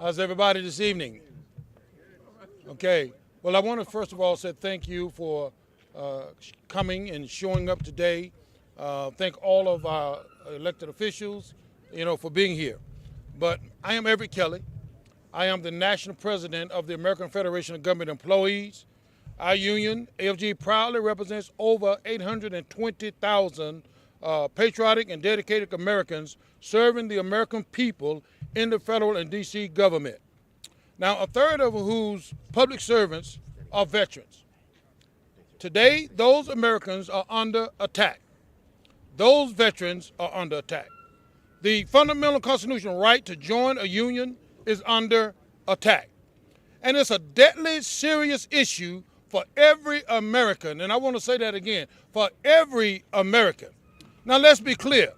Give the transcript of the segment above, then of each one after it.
How's everybody this evening? Okay. Well, I want to first of all say thank you for coming and showing up today. Thank all of our elected officials, for being here. But I am Everett Kelly. I am the national president of the American Federation of Government Employees. Our union, AFG, proudly represents over 820,000 patriotic and dedicated Americans serving the American people in the federal and D.C. government. Now, a third of whose public servants are veterans. Today, those Americans are under attack. Those veterans are under attack. The fundamental constitutional right to join a union is under attack. And it's a deadly serious issue for every American, and I want to say that again, for every American. Now, let's be clear.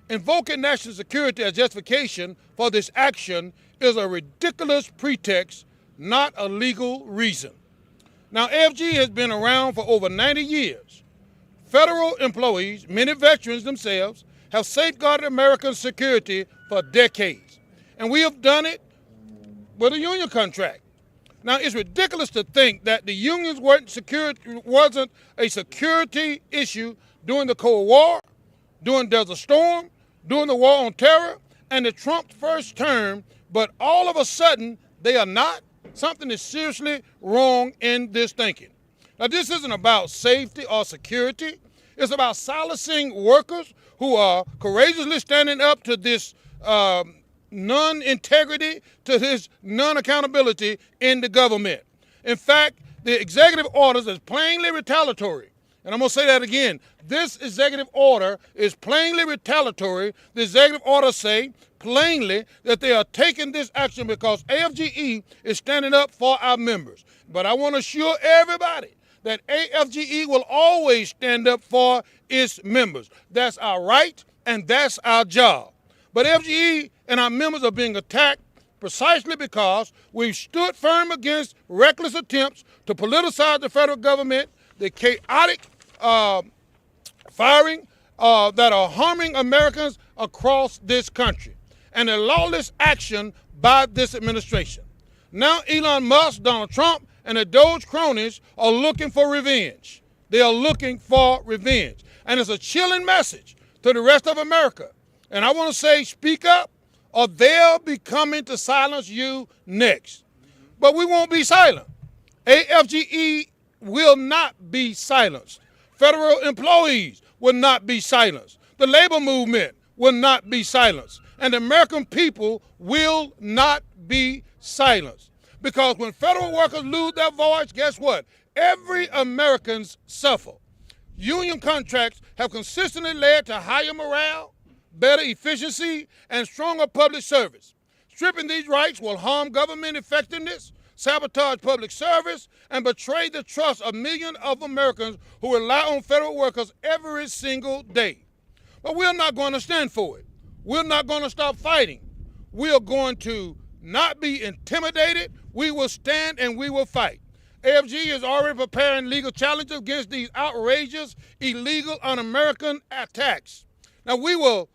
Invoking national security as justification for this action is a ridiculous pretext, not a legal reason. Now, AFG has been around for over 90 years. Federal employees, many veterans themselves, have safeguarded American security for decades. And we have done it with a union contract. Now, it's ridiculous to think that the unions wasn't a security issue during the Cold War, during Desert Storm, during the War on Terror, and the Trump first term, but all of a sudden, they are not. Something is seriously wrong in this thinking. Now, this isn't about safety or security. It's about silencing workers who are courageously standing up to this non-integrity, to this non-accountability in the government. In fact, the executive orders is plainly retaliatory. And I'm going to say that again. This executive order is plainly retaliatory. The executive order say plainly that they are taking this action because AFGE is standing up for our members. But I want to assure everybody that AFGE will always stand up for its members. That's our right and that's our job. But AFGE and our members are being attacked precisely because we've stood firm against reckless attempts to politicize the federal government, the chaotic firing that are harming Americans across this country, and the lawless action by this administration. Now Elon Musk, Donald Trump, and the Doge cronies are looking for revenge. They are looking for revenge. And it's a chilling message to the rest of America. And I want to say, speak up, or they'll be coming to silence you next. But we won't be silent. AFGE will not be silenced. Federal employees will not be silenced. The labor movement will not be silenced. And the American people will not be silenced. Because when federal workers lose their voice, guess what? Every Americans suffer. Union contracts have consistently led to higher morale, better efficiency, and stronger public service. Stripping these rights will harm government effectiveness, sabotage public service, and betray the trust of millions of Americans who rely on federal workers every single day. But we're not going to stand for it. We're not going to stop fighting. We are going to not be intimidated. We will stand and we will fight. AFG is already preparing legal challenges against these outrageous, illegal, un-American attacks. Now, we will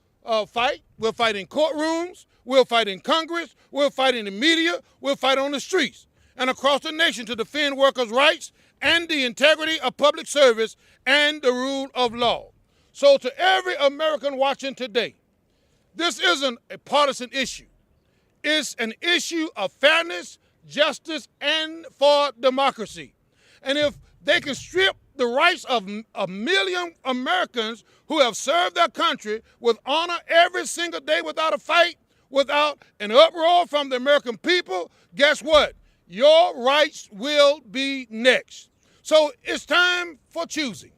fight. We'll fight in courtrooms. We'll fight in Congress. We'll fight in the media. We'll fight on the streets and across the nation to defend workers' rights and the integrity of public service and the rule of law. So to every American watching today, this isn't a partisan issue. It's an issue of fairness, justice, and for democracy. And if they can strip the rights of a million Americans who have served their country with honor every single day without a fight, without an uproar from the American people, guess what? Your rights will be next. So it's time for choosing.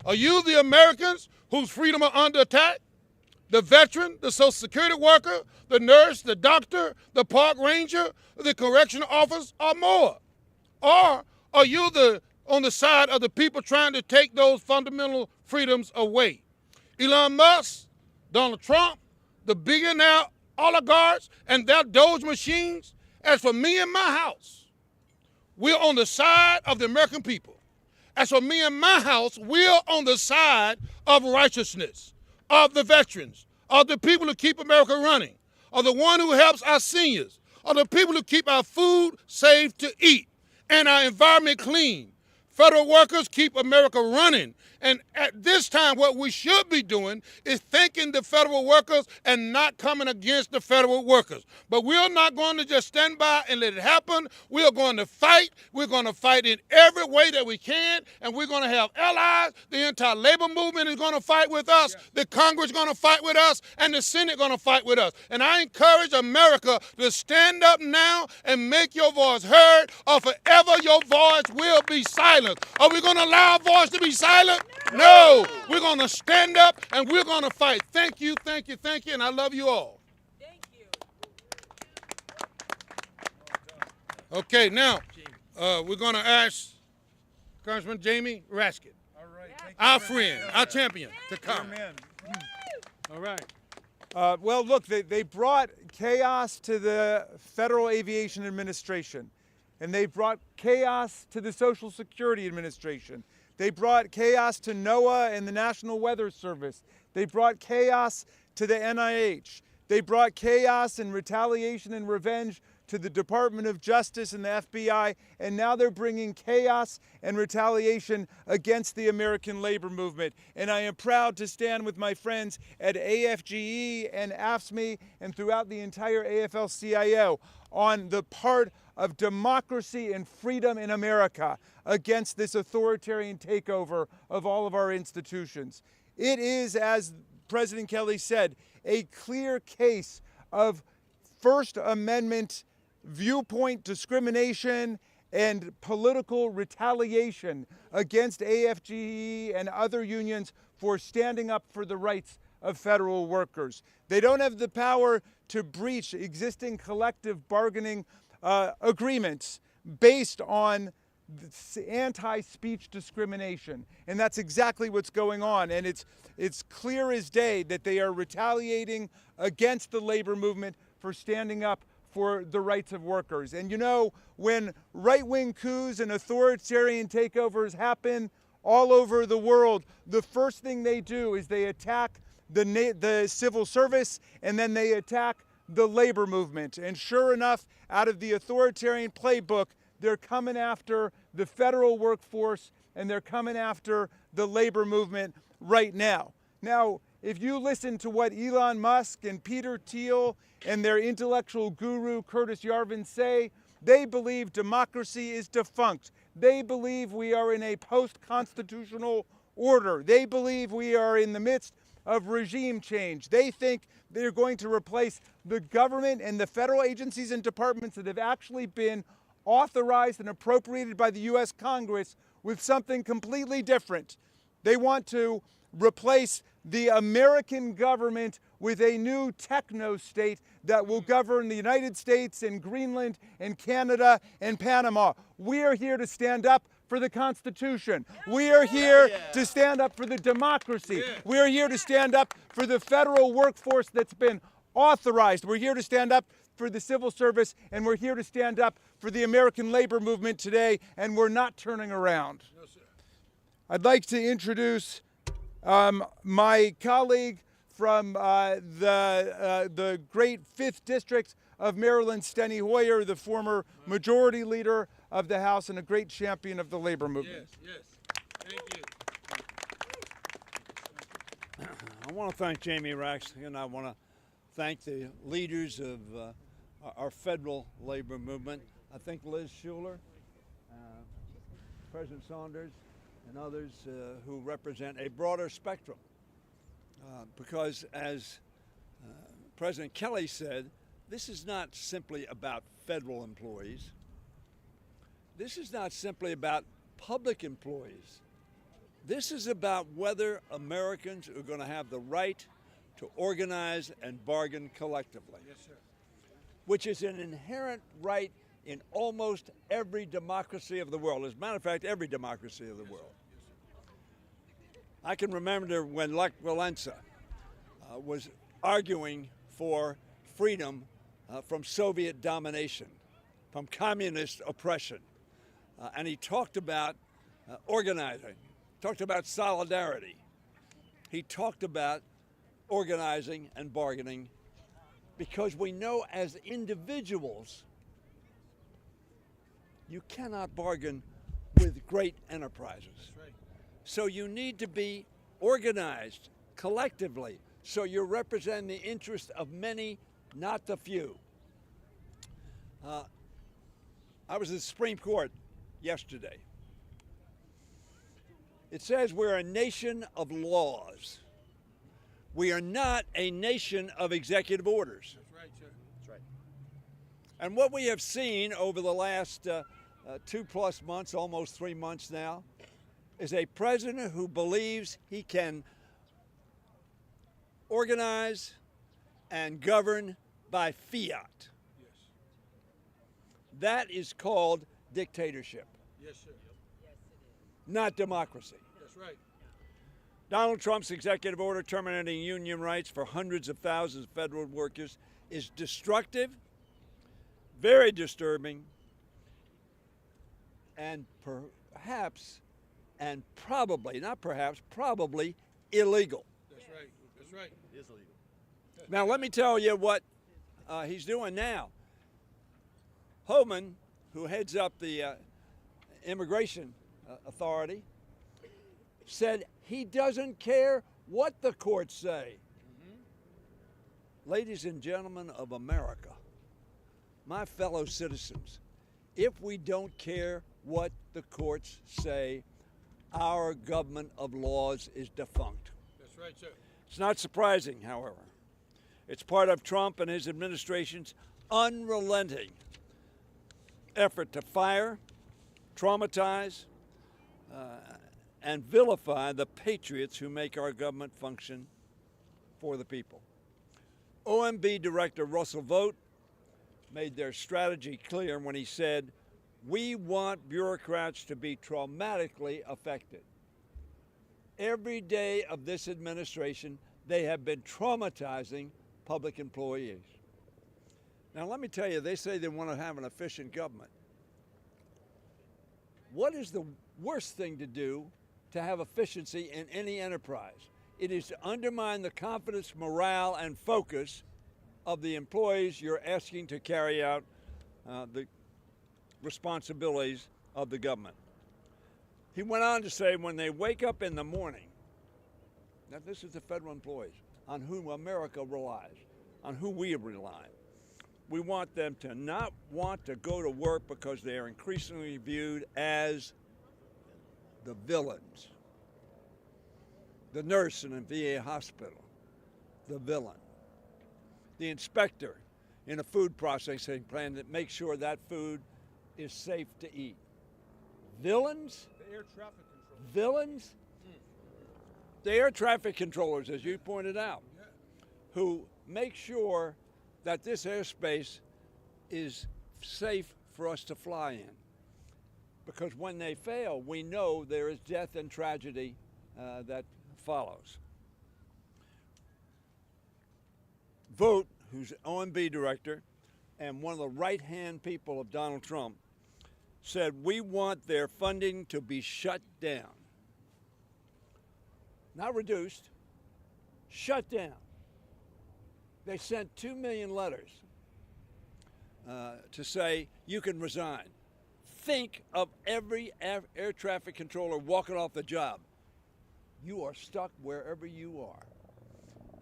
Are you the Americans whose freedom are under attack? The veteran, the Social Security worker, the nurse, the doctor, the park ranger, the correctional officer, or more? Or are you on the side of the people trying to take those fundamental freedoms away? Elon Musk, Donald Trump, the billionaire oligarchs, and their Doge machines. As for me and my house, we're on the side of the American people. As for me and my house, we're on the side of righteousness, of the veterans, of the people who keep America running, of the one who helps our seniors, are the people who keep our food safe to eat and our environment clean. Federal workers keep America running. And at this time, what we should be doing is thanking the federal workers and not coming against the federal workers. But we're not going to just stand by and let it happen. We are going to fight. We're going to fight in every way that we can, and we're going to have allies. The entire labor movement is going to fight with us. Yes. The Congress is going to fight with us, and the Senate is going to fight with us. And I encourage America to stand up now and make your voice heard, or forever your voice will be silenced. Are we going to allow our voice to be silent? No. We're going to stand up and we're going to fight. Thank you, thank you, thank you, and I love you all. Thank you. Okay, now we're going to ask Congressman Jamie Raskin, all right, our friend, our champion, to come. All right. Well, look, they brought chaos to the Federal Aviation Administration, and they brought chaos to the Social Security Administration. They brought chaos to NOAA and the National Weather Service. They brought chaos to the NIH. They brought chaos and retaliation and revenge to the Department of Justice and the FBI, and now they're bringing chaos and retaliation against the American labor movement. And I am proud to stand with my friends at AFGE and AFSCME and throughout the entire AFL-CIO on the part of democracy and freedom in America against this authoritarian takeover of all of our institutions. It is, as President Kelly said, a clear case of First Amendment viewpoint discrimination and political retaliation against AFGE and other unions for standing up for the rights of federal workers. They don't have the power to breach existing collective bargaining agreements based on anti-speech discrimination. And that's exactly what's going on. And it's clear as day that they are retaliating against the labor movement for standing up for the rights of workers. And you know, when right-wing coups and authoritarian takeovers happen all over the world, the first thing they do is they attack the civil service, and then they attack the labor movement. And sure enough, out of the authoritarian playbook, they're coming after the federal workforce, and they're coming after the labor movement right now. Now, if you listen to what Elon Musk and Peter Thiel and their intellectual guru Curtis Yarvin say, they believe democracy is defunct. They believe we are in a post-constitutional order. They believe we are in the midst of regime change. They think they're going to replace the government and the federal agencies and departments that have actually been authorized and appropriated by the U.S. Congress with something completely different. They want to replace the American government with a new techno-state that will govern the United States and Greenland and Canada and Panama. We are here to stand up for the Constitution. We are here to stand up for the democracy. We are here to stand up for the federal workforce that's been authorized. We're here to stand up for the civil service, and we're here to stand up for the American labor movement today, and we're not turning around. No, sir. I'd like to introduce my colleague from the great 5th District of Maryland, Steny Hoyer, the former majority leader of the House and a great champion of the labor movement. Yes, yes. Thank you. I want to thank Jamie Raskin. I want to thank the leaders of our federal labor movement. I think Liz Shuler, President Saunders, and others who represent a broader spectrum. Because as President Kelly said, this is not simply about federal employees. This is not simply about public employees. This is about whether Americans are going to have the right to organize and bargain collectively. Yes, sir. Which is an inherent right in almost every democracy of the world. As a matter of fact, every democracy of the world. I can remember when Lech Walesa was arguing for freedom from Soviet domination, from communist oppression. And he talked about organizing, talked about solidarity. He talked about organizing and bargaining because we know as individuals you cannot bargain with great enterprises. That's right. So you need to be organized collectively so you're representing the interest of many, not the few. I was at the Supreme Court yesterday. It says we're a nation of laws. We are not a nation of executive orders. That's right, sir. That's right. And what we have seen over the last 2+ months, almost 3 months now, is a president who believes he can organize and govern by fiat. Yes. That is called dictatorship, Yes, sir. not democracy. That's right. Donald Trump's executive order terminating union rights for hundreds of thousands of federal workers is destructive, very disturbing, and perhaps, and probably, not perhaps, probably illegal. That's right. That's right. It is illegal. Now, let me tell you what he's doing now. Homan, who heads up the immigration authority, said he doesn't care what the courts say. Ladies and gentlemen of America, my fellow citizens, if we don't care what the courts say, our government of laws is defunct. That's right, sir. It's not surprising, however. It's part of Trump and his administration's unrelenting effort to fire, traumatize, and vilify the patriots who make our government function for the people. OMB Director Russell Vought made their strategy clear when he said, "We want bureaucrats to be traumatically affected." Every day of this administration, they have been traumatizing public employees. Now, let me tell you, they say they want to have an efficient government. What is the worst thing to do to have efficiency in any enterprise? It is to undermine the confidence, morale, and focus of the employees you're asking to carry out the responsibilities of the government. He went on to say when they wake up in the morning, now this is the federal employees on whom America relies, on who we rely. We want them to not want to go to work because they are increasingly viewed as the villains. The nurse in a VA hospital, the villain. The inspector in a food processing plant that makes sure that food is safe to eat. Villains? The air traffic control. Villains? The air traffic controllers, as you pointed out, who make sure that this airspace is safe for us to fly in. Because when they fail, we know there is death and tragedy that follows. Vought, who's OMB director and one of the right-hand people of Donald Trump, said we want their funding to be shut down. Not reduced, shut down. They sent 2 million letters to say you can resign. Think of every air traffic controller walking off the job. You are stuck wherever you are.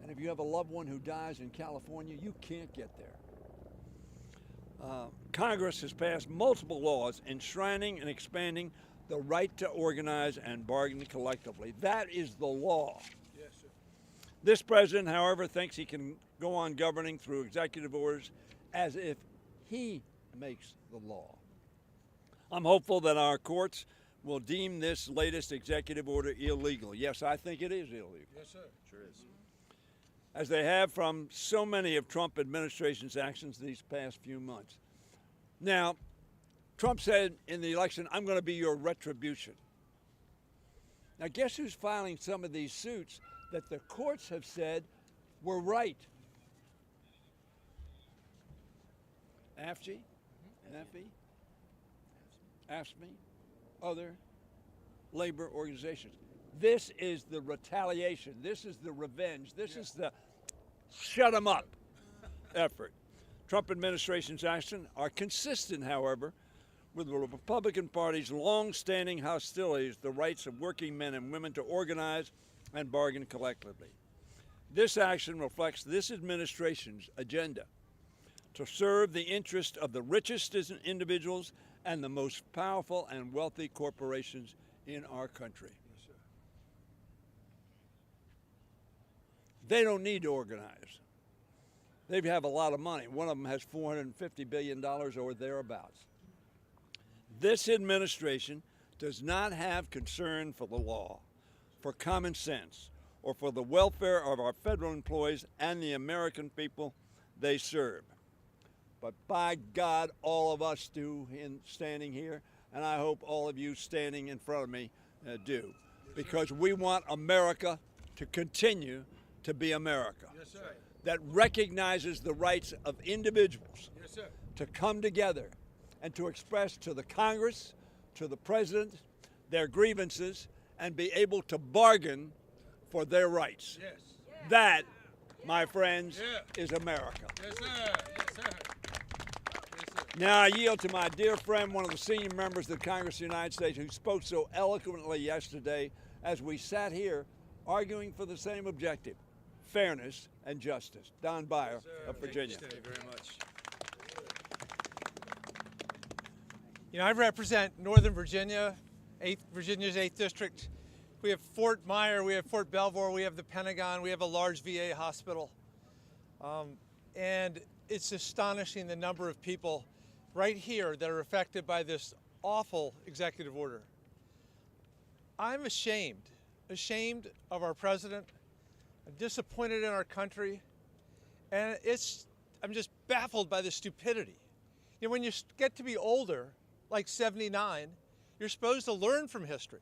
And if you have a loved one who dies in California, you can't get there. Congress has passed multiple laws enshrining and expanding the right to organize and bargain collectively. That is the law. Yes, sir. This president, however, thinks he can go on governing through executive orders as if he makes the law. I'm hopeful that our courts will deem this latest executive order illegal. Yes, I think it is illegal. Yes, sir. Sure is. As they have from so many of Trump administration's actions these past few months. Now, Trump said in the election, I'm going to be your retribution. Now, guess who's filing some of these suits that the courts have said were right? AFG, NFE, AFSCME, other labor organizations. This is the retaliation. This is the revenge. This is the shut them up. effort. Trump administration's actions are consistent, however, with the Republican Party's long-standing hostilities to the rights of working men and women to organize and bargain collectively. This action reflects this administration's agenda to serve the interest of the richest individuals and the most powerful and wealthy corporations in our country. Yes, sir. They don't need to organize. They have a lot of money. One of them has $450 billion or thereabouts. This administration does not have concern for the law, for common sense, or for the welfare of our federal employees and the American people they serve. But by God, all of us do in standing here, and I hope all of you standing in front of me do, because we want America to continue to be America. Yes, sir. That recognizes the rights of individuals Yes, sir. to come together and to express to the Congress, to the President, their grievances, and be able to bargain for their rights. Yes. That, my friends, Yeah. is America. Yes, sir. Yes, sir. Yes, sir. Now I yield to my dear friend, one of the senior members of the Congress of the United States, who spoke so eloquently yesterday as we sat here arguing for the same objective: fairness and justice. Don Beyer of Virginia. Thank you very much. You know, I represent Northern Virginia, Virginia's 8th District. We have Fort Myer, we have Fort Belvoir, we have the Pentagon, we have a large VA hospital. And it's astonishing the number of people right here that are affected by this awful executive order. I'm ashamed of our president. I'm disappointed in our country. And I'm just baffled by the stupidity. You know, when you get to be older, like 79, you're supposed to learn from history.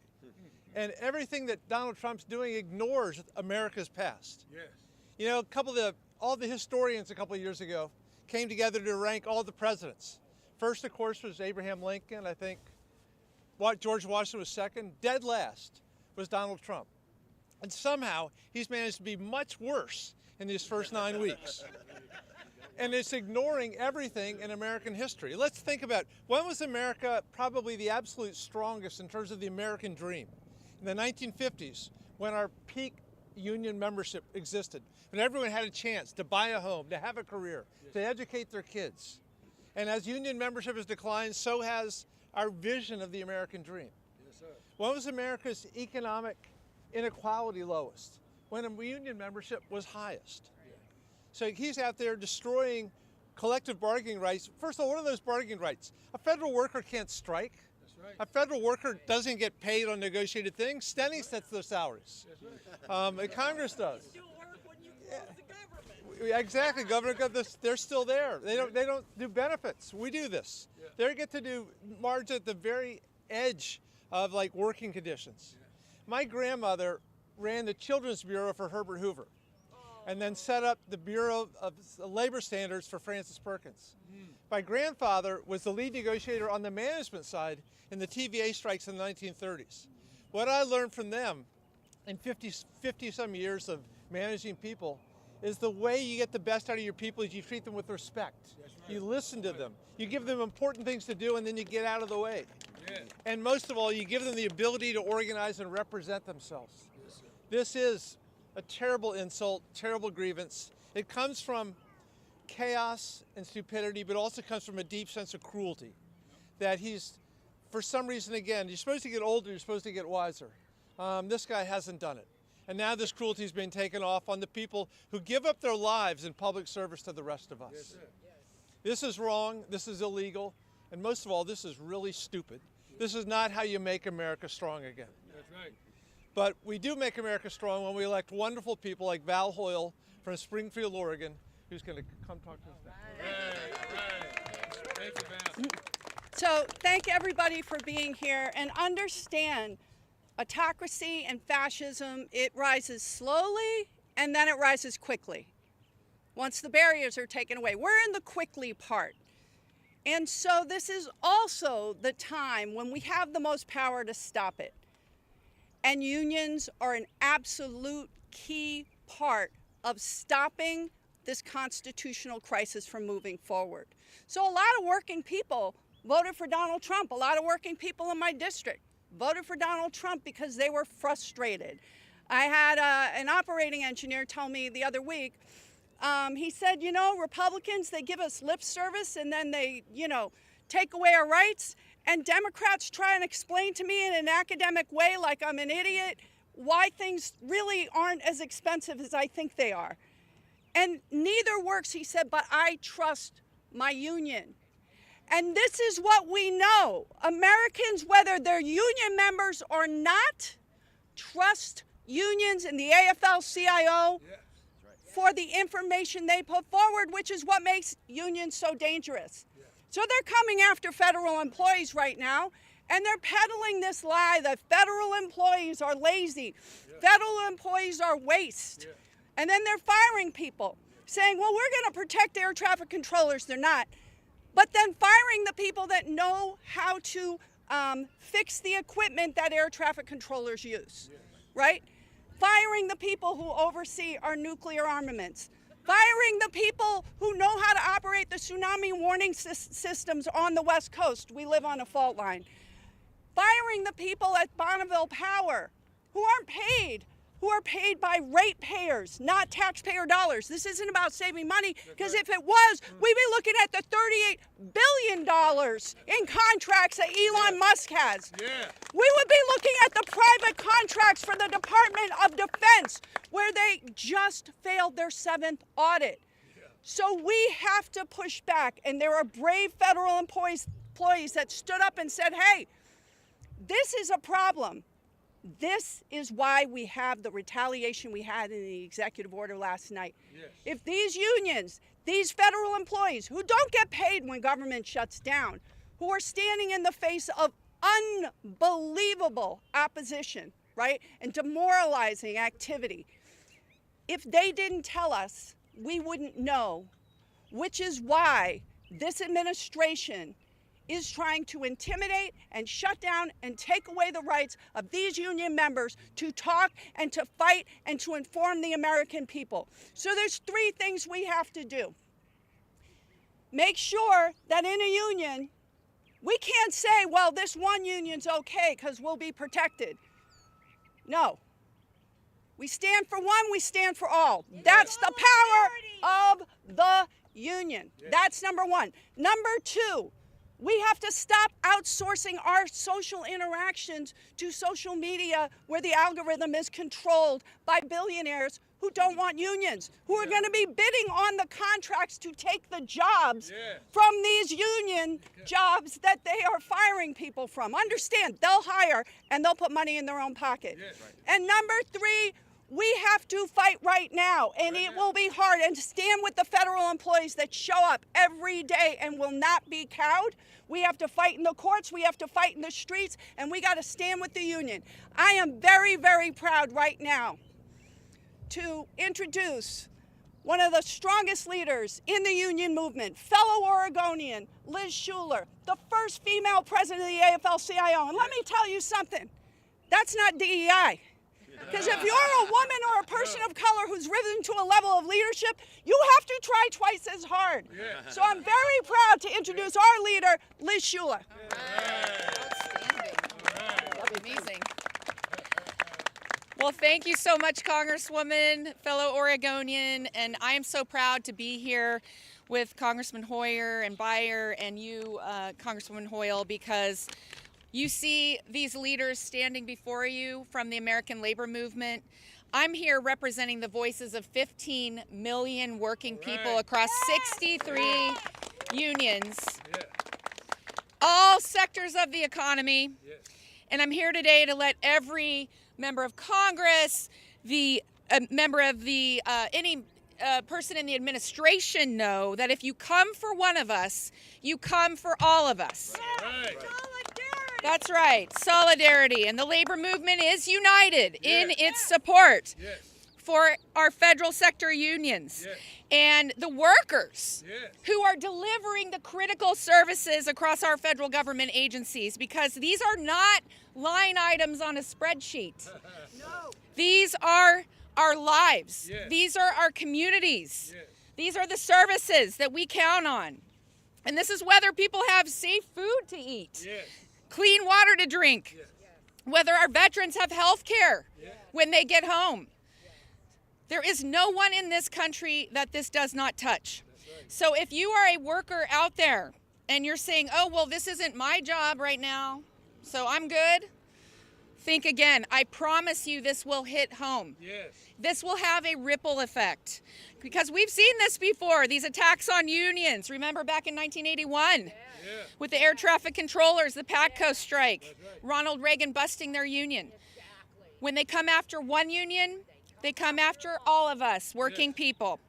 And everything that Donald Trump's doing ignores America's past. Yes. You know, all the historians a couple of years ago came together to rank all the presidents. First, of course, was Abraham Lincoln. I think George Washington was second. Dead last was Donald Trump. And somehow he's managed to be much worse in these first 9 weeks. And it's ignoring everything in American history. Let's think about, when was America probably the absolute strongest in terms of the American dream? In the 1950s, when our peak union membership existed, when everyone had a chance to buy a home, to have a career, to educate their kids. And as union membership has declined, so has our vision of the American dream. Yes, sir. When was America's economic inequality lowest? When union membership was highest. So he's out there destroying collective bargaining rights. First of all, what are those bargaining rights? A federal worker can't strike. That's right. A federal worker doesn't get paid on negotiated things. Stenny sets their salaries. That's right. And Congress does. Do work when you close the government. Exactly, Governor. They're still there. They don't do benefits. We do this. Yeah. They get to do margin at the very edge of like working conditions. Yeah. My grandmother ran the Children's Bureau for Herbert Hoover, and then set up the Bureau of Labor Standards for Francis Perkins. My grandfather was the lead negotiator on the management side in the TVA strikes in the 1930s. What I learned from them in 50 some years of managing people is the way you get the best out of your people is you treat them with respect. That's right. You listen to them. You give them important things to do, and then you get out of the way. Yeah. And most of all, you give them the ability to organize and represent themselves. Yes, sir. This is a terrible insult, terrible grievance. It comes from chaos and stupidity, but also comes from a deep sense of cruelty. That he's, for some reason, again, you're supposed to get older, you're supposed to get wiser. This guy hasn't done it. And now this cruelty is being taken off on the people who give up their lives in public service to the rest of us. Yes, sir. This is wrong, this is illegal, and most of all, this is really stupid. This is not how you make America strong again. That's right. But we do make America strong when we elect wonderful people like Val Hoyle from Springfield, Oregon, who's going to come talk to us now. Right. Thank you, Val. So thank everybody for being here, and understand autocracy and fascism, it rises slowly and then it rises quickly. Once the barriers are taken away, we're in the quickly part. And so this is also the time when we have the most power to stop it. And unions are an absolute key part of stopping this constitutional crisis from moving forward. So a lot of working people voted for Donald Trump. A lot of working people in my district voted for Donald Trump because they were frustrated. I had an operating engineer tell me the other week, he said, you know, Republicans, they give us lip service and then they, you know, take away our rights. And Democrats try and explain to me in an academic way, like I'm an idiot, why things really aren't as expensive as I think they are. And neither works, he said, but I trust my union. And this is what we know. Americans, whether they're union members or not, trust unions and the AFL-CIO for the information they put forward, which is what makes unions so dangerous. So they're coming after federal employees right now, and they're peddling this lie that federal employees are lazy, federal employees are waste. And then they're firing people, saying, well, we're going to protect air traffic controllers. They're not. But then firing the people that know how to fix the equipment that air traffic controllers use, right? Firing the people who oversee our nuclear armaments. Firing the people who know how to operate the tsunami warning systems on the West Coast. We live on a fault line. Firing the people at Bonneville Power who aren't paid, who are paid by ratepayers, not taxpayer dollars. This isn't about saving money, because if it was, we'd be looking at the $38 billion in contracts that Elon Musk has. We would be looking at the private contracts for the Department of Defense, where they just failed their 7th audit. So we have to push back, and there are brave federal employees that stood up and said, hey, this is a problem. This is why we have the retaliation we had in the executive order last night. If these unions, these federal employees who don't get paid when government shuts down, who are standing in the face of unbelievable opposition, right, and demoralizing activity, if they didn't tell us, we wouldn't know, which is why this administration is trying to intimidate and shut down and take away the rights of these union members to talk and to fight and to inform the American people. So there's 3 things we have to do. Make sure that in a union, we can't say, well, this one union's okay because we'll be protected. No. We stand for one, we stand for all. That's the power of the union. That's number 1. Number 2, we have to stop outsourcing our social interactions to social media, where the algorithm is controlled by billionaires who don't want unions, who are going to be bidding on the contracts to take the jobs from these union jobs that they are firing people from. Understand, they'll hire and they'll put money in their own pocket. And number 3, we have to fight right now, and it will be hard, and stand with the federal employees that show up every day and will not be cowed. We have to fight in the courts, we have to fight in the streets, and we got to stand with the union. I am very, very proud right now to introduce one of the strongest leaders in the union movement, fellow Oregonian, Liz Shuler, the first female president of the AFL-CIO. And let me tell you something, that's not DEI. Because if you're a woman or a person of color who's risen to a level of leadership, you have to try twice as hard. So I'm very proud to introduce our leader, Liz Shuler. Outstanding. Amazing. Well, thank you so much, Congresswoman, fellow Oregonian, and I am so proud to be here with Congressman Hoyer and Beyer and you, Congresswoman Hoyle, because you see these leaders standing before you from the American labor movement. I'm here representing the voices of 15 million working people across 63 unions, all sectors of the economy. And I'm here today to let every member of Congress, the member of the any person in the administration know that if you come for one of us, you come for all of us. That's right, solidarity. And the labor movement is united in its support for our federal sector unions and the workers who are delivering the critical services across our federal government agencies, because these are not line items on a spreadsheet. These are our lives. These are our communities. These are the services that we count on. And this is whether people have safe food to eat, clean water to drink, whether our veterans have health care when they get home. There is no one in this country that this does not touch. So if you are a worker out there and you're saying, oh, well, this isn't my job right now, so I'm good, think again. I promise you this will hit home. This will have a ripple effect because we've seen this before, these attacks on unions. Remember back in 1981 with the air traffic controllers, the PATCO strike, Ronald Reagan busting their union. When they come after one union, they come after all of us, working people,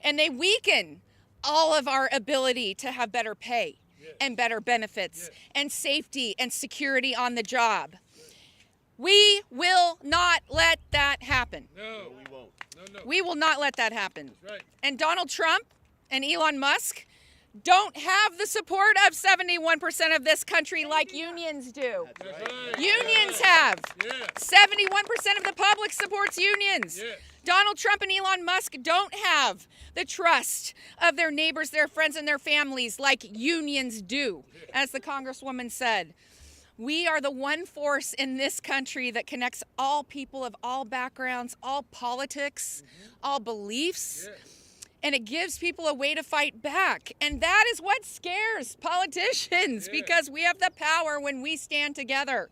and they weaken all of our ability to have better pay and better benefits and safety and security on the job. We will not let that happen. No, we won't. No. We will not let that happen. That's right. And Donald Trump and Elon Musk don't have the support of 71% of this country like unions do. That's right. Unions have. 71% of the public supports unions. Donald Trump and Elon Musk don't have the trust of their neighbors, their friends, and their families like unions do, as the Congresswoman said. We are the one force in this country that connects all people of all backgrounds, all politics, all beliefs. And it gives people a way to fight back. And that is what scares politicians because we have the power when we stand together.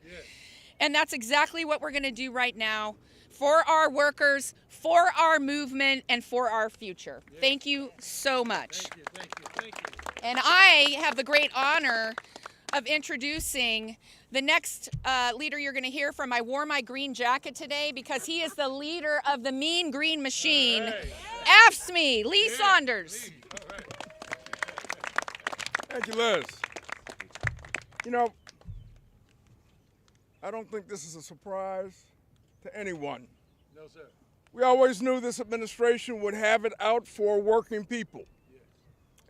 And that's exactly what we're going to do right now for our workers, for our movement, and for our future. Thank you so much. Thank you. And I have the great honor of introducing the next leader you're going to hear from. I wore my green jacket today because he is the leader of the Mean Green Machine. AFSCME, Lee Saunders. Thank you, Liz. You know, I don't think this is a surprise to anyone. No, sir. We always knew this administration would have it out for working people.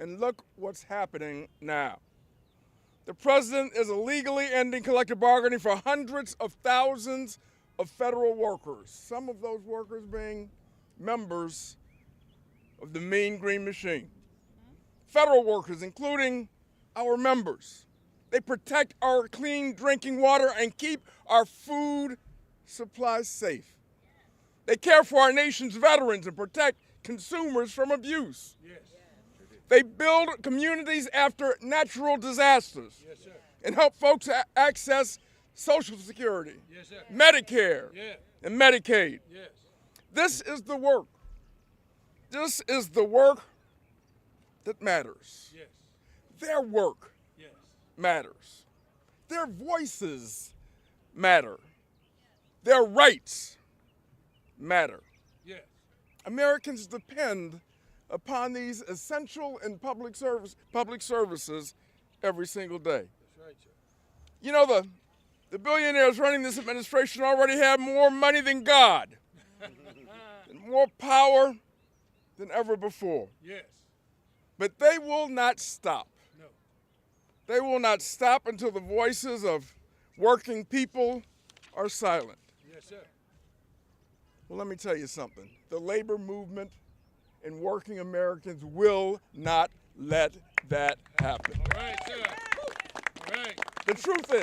And look what's happening now. The president is illegally ending collective bargaining for hundreds of thousands of federal workers, some of those workers being members of the Mean Green Machine. Federal workers, including our members. They protect our clean drinking water and keep our food supply safe. They care for our nation's veterans and protect consumers from abuse. They build communities after natural disasters and help folks access Social Security, Medicare, and Medicaid. This is the work. This is the work that matters. Their work matters. Their voices matter. Their rights matter. Americans depend upon these essential and public services every single day. That's right, sir. You know, the billionaires running this administration already have more money than God and more power than ever before. But they will not stop. No. They will not stop until the voices of working people are silent. Yes, sir. Well, let me tell you something. The labor movement and working Americans will not let that happen. All right, sir. All right. The truth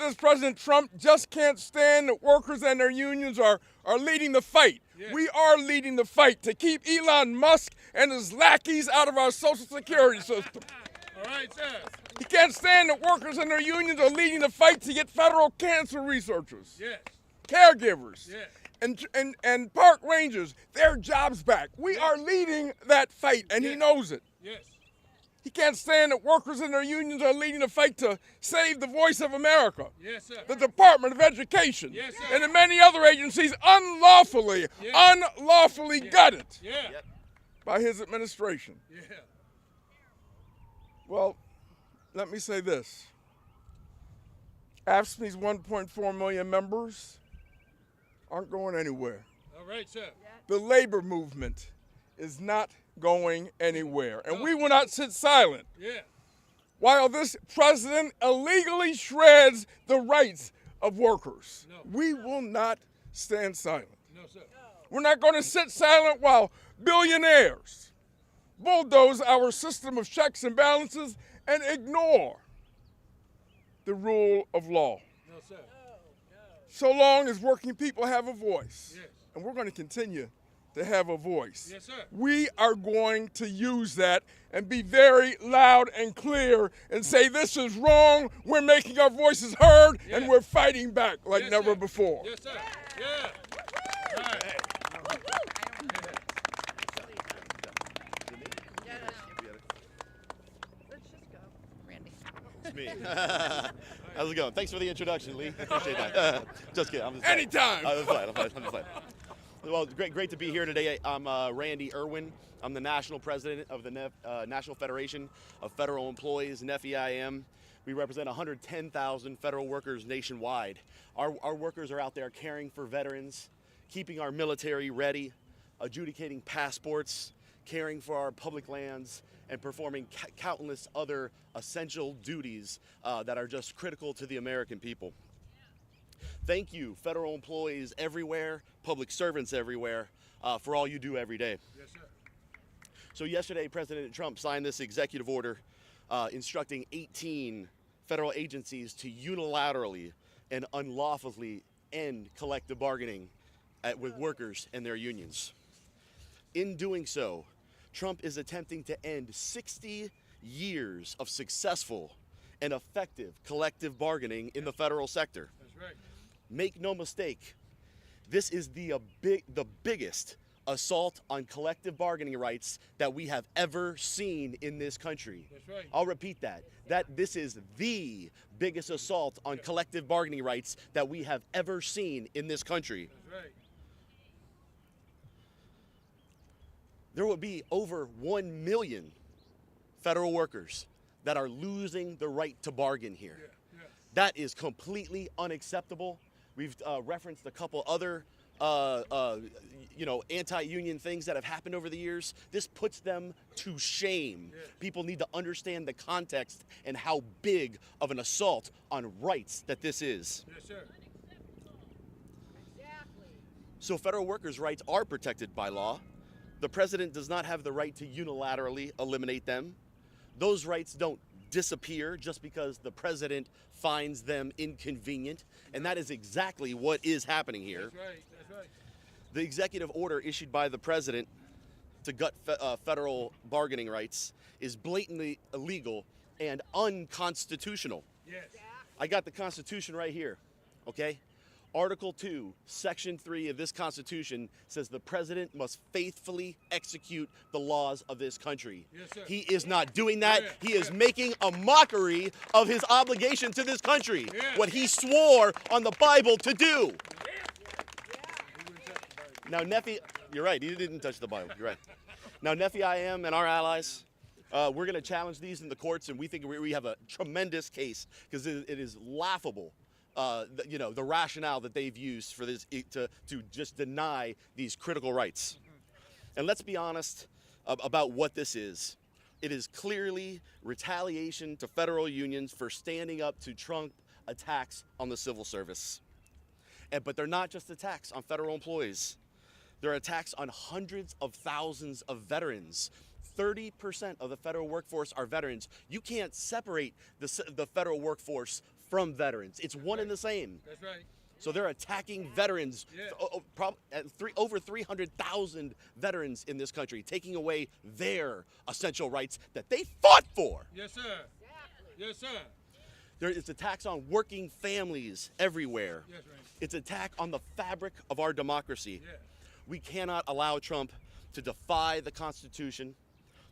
is President Trump just can't stand that workers and their unions are leading the fight. We are leading the fight to keep Elon Musk and his lackeys out of our Social Security system. All right, sir. He can't stand that workers and their unions are leading the fight to get federal cancer researchers, caregivers, and park rangers their jobs back. We are leading that fight, and he knows it. He can't stand that workers and their unions are leading the fight to save the voice of America. The Department of Education and the many other agencies unlawfully gutted by his administration. Well, let me say this. AFSCME's 1.4 million members aren't going anywhere. All right, sir. The labor movement is not going anywhere, and we will not sit silent while this president illegally shreds the rights of workers. We will not stand silent. No, sir. We're not going to sit silent while billionaires, bulldoze our system of checks and balances, and ignore the rule of law. No, sir. So long as working people have a voice, Yes. and we're going to continue to have a voice, Yes, sir. we are going to use that and be very loud and clear and say this is wrong, we're making our voices heard, and we're fighting back like Yes, never sir. before. Yes, sir. Yeah. Right. Randy. It's me. How's it going? Thanks for the introduction, Lee. Appreciate that. Just kidding. I'm just playing. Anytime. I'm just playing. Well, great to be here today. I'm Randy Irwin. I'm the national president of the National Federation of Federal Employees, NFEIM. We represent 110,000 federal workers nationwide. Our workers are out there caring for veterans, keeping our military ready, adjudicating passports, caring for our public lands, and performing countless other essential duties that are just critical to the American people. Thank you, federal employees everywhere, public servants everywhere, for all you do every day. Yes, sir. So yesterday, President Trump signed this executive order instructing 18 federal agencies to unilaterally and unlawfully end collective bargaining with workers and their unions. In doing so, Trump is attempting to end 60 years of successful and effective collective bargaining in the federal sector. That's right. Make no mistake, this is the biggest assault on collective bargaining rights that we have ever seen in this country. That's right. I'll repeat that. This is the biggest assault on collective bargaining rights that we have ever seen in this country. That's right. There will be over 1 million federal workers that are losing the right to bargain here. Yeah. That is completely unacceptable. We've referenced a couple other anti-union things that have happened over the years. This puts them to shame. Yes. People need to understand the context and how big of an assault on rights that this is. Yes, sir. So federal workers' rights are protected by law. The president does not have the right to unilaterally eliminate them. Those rights don't disappear just because the president finds them inconvenient, and that is exactly what is happening here. That's right. That's right. The executive order issued by the president to gut federal bargaining rights is blatantly illegal and unconstitutional. Yes. I got the Constitution right here, okay? Article 2, Section 3 of this Constitution says the president must faithfully execute the laws of this country. Yes, sir. He is not doing that. Yeah, He is making a mockery of his obligation to this country, Yeah. what he swore on the Bible to do. Now, you're right, he didn't touch the Bible, you're right. Now, NFEIM and our allies, we're going to challenge these in the courts, and we think we have a tremendous case because it is laughable. The rationale that they've used for this to just deny these critical rights. And let's be honest about what this is. It is clearly retaliation to federal unions for standing up to Trump attacks on the civil service. But they're not just attacks on federal employees. They're attacks on hundreds of thousands of veterans. 30% of the federal workforce are veterans. You can't separate the federal workforce from veterans. It's one and the same. That's right. So they're attacking veterans, Yeah. over 300,000 veterans in this country, taking away their essential rights that they fought for. Yes, sir. Yes, sir. It's attacks on working families everywhere. Yes, Randy. It's attack on the fabric of our democracy. Yeah. We cannot allow Trump to defy the Constitution,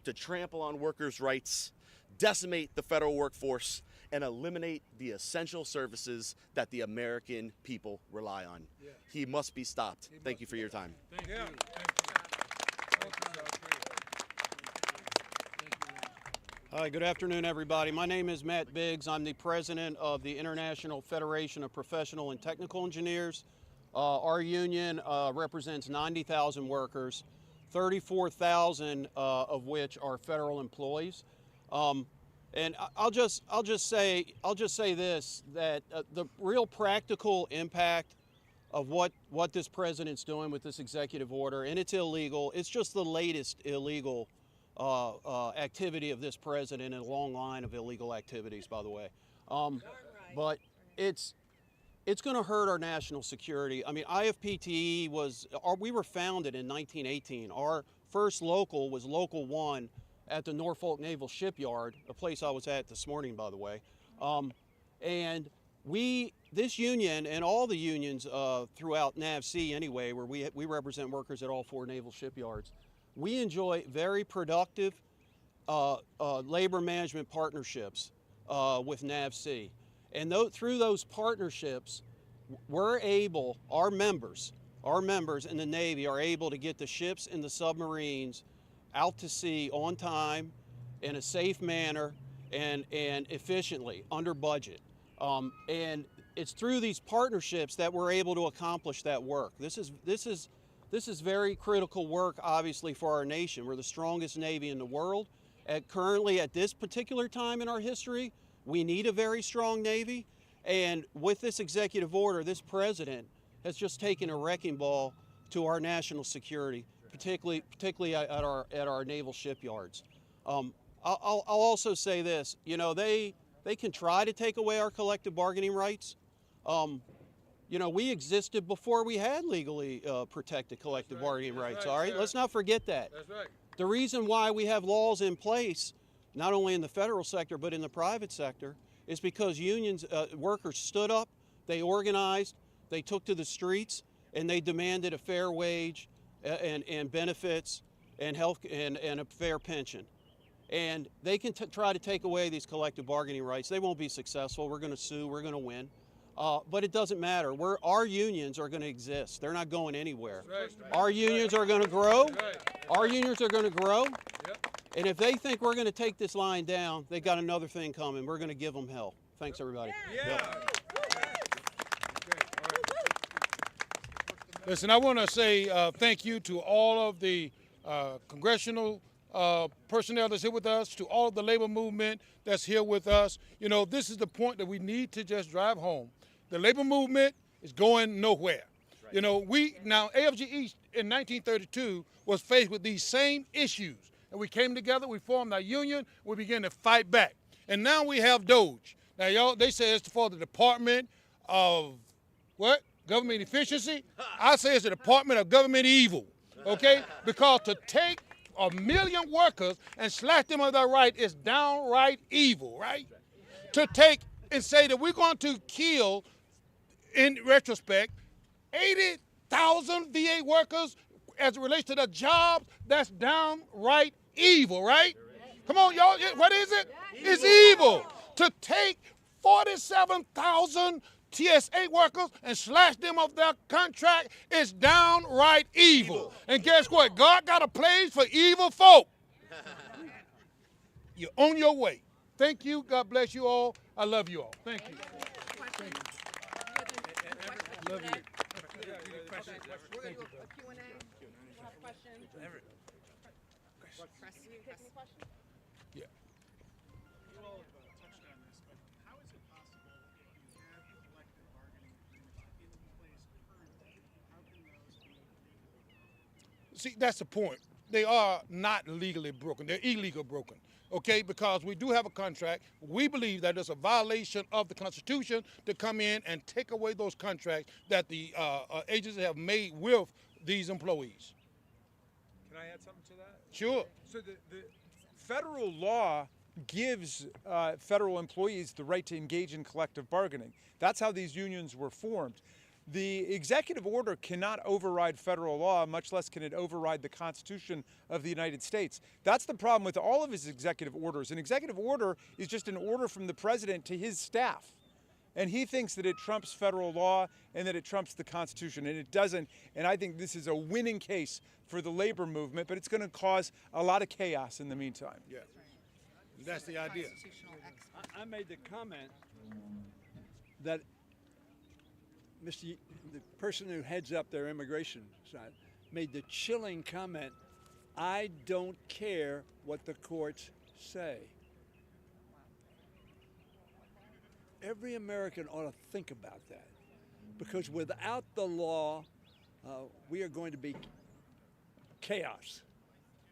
to trample on workers' rights, decimate the federal workforce, and eliminate the essential services that the American people rely on. Yeah. He must be stopped. Thank you for your time. Thank you. Yeah. Hi, good afternoon, everybody. My name is Matt Biggs. I'm the president of the International Federation of Professional and Technical Engineers. Our union represents 90,000 workers, 34,000 of which are federal employees. And I'll just say this, that the real practical impact what this president's doing with this executive order, and it's illegal. It's just the latest illegal activity of this president in a long line of illegal activities, by the way. But it's going to hurt our national security. I mean, IFPTE we were founded in 1918. Our first local was Local 1 at the Norfolk Naval Shipyard, a place I was at this morning, by the way. And this union and all the unions throughout NAVC anyway, where we represent workers at all 4 naval shipyards, we enjoy very productive labor management partnerships with NAVC. And through those partnerships, our members in the Navy are able to get the ships and the submarines out to sea on time, in a safe manner, and efficiently, under budget. And it's through these partnerships that we're able to accomplish that work. This is very critical work, obviously, for our nation. We're the strongest Navy in the world. Currently, at this particular time in our history, we need a very strong Navy. And with this executive order, this president has just taken a wrecking ball to our national security, particularly at our naval shipyards. I'll also say this: they can try to take away our collective bargaining rights. We existed before we had legally protected collective bargaining rights. All right, let's not forget that. That's right. The reason why we have laws in place, not only in the federal sector but in the private sector, is because workers stood up, they organized, they took to the streets, and they demanded a fair wage and benefits and health and a fair pension. And they can try to take away these collective bargaining rights. They won't be successful. We're going to sue. We're going to win. But it doesn't matter. Our unions are going to exist. They're not going anywhere. Right. Our unions are going to grow. Right. Our unions are going to grow. Yep. And if they think we're going to take this line down, they got another thing coming. We're going to give them hell. Thanks, everybody. Yep. Listen, I want to say thank you to all of the congressional personnel that's here with us, to all of the labor movement that's here with us. This is the point that we need to just drive home. The labor movement is going nowhere. Right. AFG East in 1932 was faced with these same issues. And we came together, we formed our union, we began to fight back. And now we have DOGE. Now, they say it's for the Department of what? Government efficiency? I say it's the Department of Government evil, okay? Because to take 1 million workers and slash them of their right is downright evil, right? To take and say that we're going to kill, in retrospect, 80,000 VA workers as it relates to the jobs, that's downright evil, right? Come on, y'all, what is it? It's evil. To take 47,000 TSA workers and slash them of their contract is downright evil. And guess what? God got a place for evil folk. You're on your way. Thank you. God bless you all. I love you all. Thank you. Thank you. Love you. We're going to do a Q&A. We'll have questions. Press, you take any questions? Yeah. You all have touched on this, but how is it possible if you have collective bargaining agreements in place currently, how can those be legally broken? See, that's the point. They are not legally broken. They're illegal broken, okay? Because we do have a contract. We believe that it's a violation of the Constitution to come in and take away those contracts that the agencies have made with these employees. Can I add something to that? Sure. So the federal law gives federal employees the right to engage in collective bargaining. That's how these unions were formed. The executive order cannot override federal law, much less can it override the Constitution of the United States. That's the problem with all of his executive orders. An executive order is just an order from the president to his staff. And he thinks that it trumps federal law and that it trumps the Constitution, and it doesn't. And I think this is a winning case for the labor movement, but it's going to cause a lot of chaos in the meantime. Yeah. That's the idea. I made the comment that the person who heads up their immigration side made the chilling comment, I don't care what the courts say. Every American ought to think about that. because without the law, we are going to be chaos,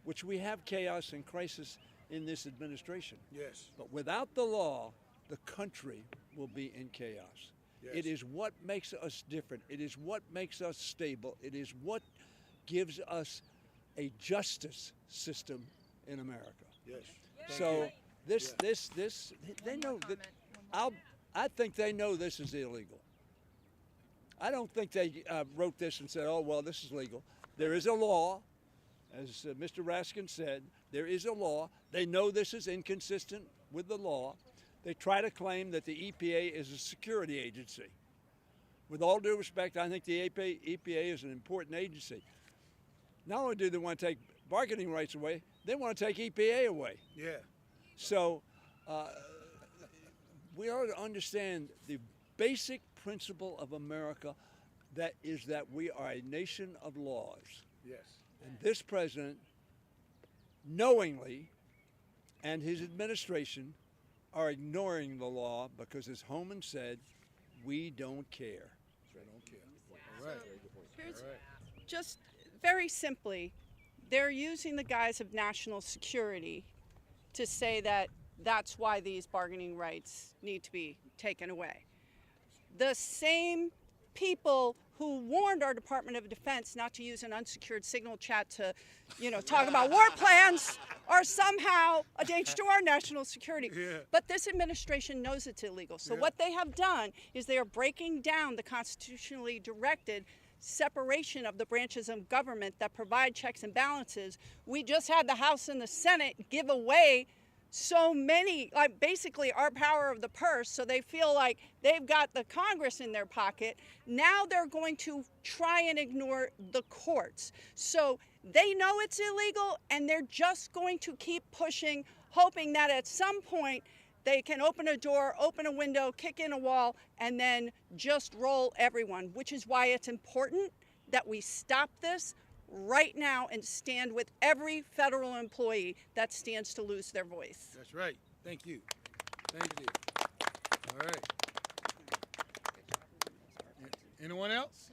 which we have chaos and crisis in this administration. Yes. But without the law, the country will be in chaos. Yes. It is what makes us different. It is what makes us stable. It is what gives us a justice system in America. Yes. So this, they know that. I think they know this is illegal. I don't think they wrote this and said, "Oh well, this is legal." There is a law, as Mr. Raskin said. There is a law. They know this is inconsistent with the law. They try to claim that the EPA is a security agency. With all due respect, I think the EPA is an important agency. Not only do they want to take bargaining rights away, they want to take EPA away. Yeah. So we ought to understand the basic principle of America, that is that we are a nation of laws. Yes. And this president, knowingly, and his administration are ignoring the law because, as Homan said, we don't care. They don't care. All right. Here's just very simply, they're using the guise of national security to say that that's why these bargaining rights need to be taken away. The same people who warned our Department of Defense not to use an unsecured signal chat to, talk about war plans are somehow a danger to our national security. Yeah. But this administration knows it's illegal. So what they have done is they are breaking down the constitutionally directed separation of the branches of government that provide checks and balances. We just had the House and the Senate give away so many, like basically our power of the purse, so they feel like they've got the Congress in their pocket. Now they're going to try and ignore the courts. So they know it's illegal, and they're just going to keep pushing, hoping that at some point they can open a door, open a window, kick in a wall, and then just roll everyone, which is why it's important that we stop this right now and stand with every federal employee that stands to lose their voice. That's right. Thank you. Thank you. All right. Anyone else?